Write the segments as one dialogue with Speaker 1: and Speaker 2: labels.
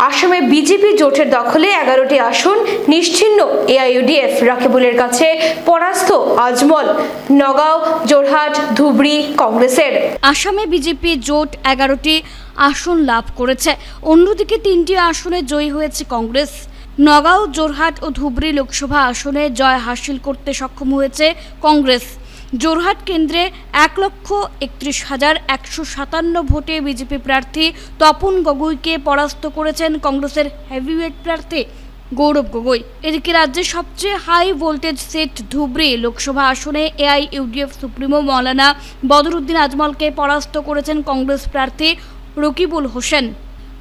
Speaker 1: আসামে বিজেপি জোটের দখলে 11টি আসন নিশ্চিহ্ন এআইইউডিএফ। রাকিবুলের কাছে পরাস্ত আজমল। নগাঁও, যোরহাট, ধুবড়ী কংগ্রেসের।
Speaker 2: আসামে বিজেপি জোট 11টি আসন লাভ করেছে, অন্যদিকে 3টি আসনে জয়ী হয়েছে কংগ্রেস। নগাঁও, যোরহাট ও ধুবড়ী লোকসভা আসনে জয় হাসিল করতে সক্ষম হয়েছে কংগ্রেস। যোরহাট কেন্দ্রে 1,31,157 ভোটে বিজেপি প্রার্থী তপন গগৈকে পরাস্ত করেছেন কংগ্রেসের হেভিওয়েট প্রার্থী গৌরব গগৈ। এদিকে রাজ্যের সবচেয়ে high voltage seat Dhubri Lok Sabha আসনে এআইইউডিএফ সুপ্রিমো মৌলানা বদরুদ্দিন আজমলকে পরাস্ত করেছেন কংগ্রেস প্রার্থী রকিবুল হোসেন।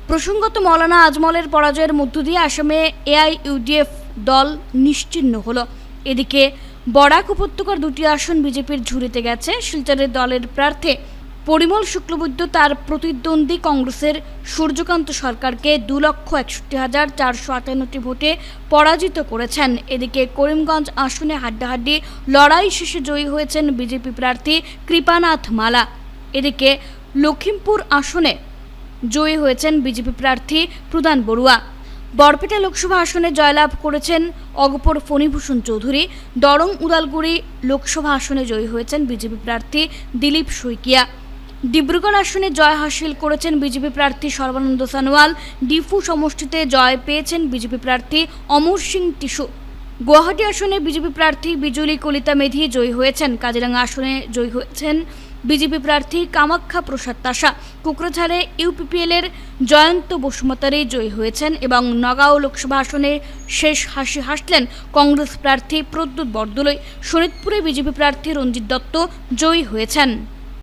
Speaker 2: প্রসঙ্গত, মৌলানা আজমলের পরাজয়ের মধ্য দিয়ে আসামে এআইইউডিএফ দল নিশ্চিহ্ন হলো। এদিকে বরাক উপত্যকার 2টি আসন বিজেপির ঝুড়িতে গেছে। শিলচরের দলের প্রার্থী পরিমল শুক্লবৈদ্য তার প্রতিদ্বন্দ্বী কংগ্রেসের সূর্যকান্ত সরকারকে 2,61,458টি ভোটে পরাজিত করেছেন। এদিকে করিমগঞ্জ আসনে হাড্ডাহাড্ডি লড়াই শেষে জয়ী হয়েছেন বিজেপি প্রার্থী কৃপানাথ মালা। এদিকে লখিমপুর আসনে জয়ী হয়েছেন বিজেপি প্রার্থী প্রধান বড়ুয়া। বরপেটা লোকসভা আসনে জয়লাভ করেছেন অগপর ফণীভূষণ চৌধুরী। দরং উদালগুড়ি লোকসভা আসনে জয়ী হয়েছেন বিজেপি প্রার্থী দিলীপ শইকিয়া। ডিব্রুগড় আসনে জয় হাসিল করেছেন বিজেপি প্রার্থী সর্বানন্দ সানোয়াল। ডিফু সমষ্টিতে জয় পেয়েছেন বিজেপি প্রার্থী অমর সিং টিসু। গুয়াহাটি আসনে বিজেপি প্রার্থী বিজুলি কলিতা মেধি জয়ী হয়েছেন। কাজিরাঙ্গা আসনে জয়ী হয়েছেন বিজেপি প্রার্থী কামাখ্যা প্রসাদ তাসা। কোকরাঝাড়ে ইউপিপিএল এর জয়ন্ত বসুমতারি জয়ী হয়েছেন এবং নগাঁও লোকসভা আসনে শেষ হাসি হাসলেন কংগ্রেস প্রার্থী প্রদ্যুৎ বরদলৈ। শোনিতপুরে বিজেপি প্রার্থী রঞ্জিত দত্ত জয়ী হয়েছেন।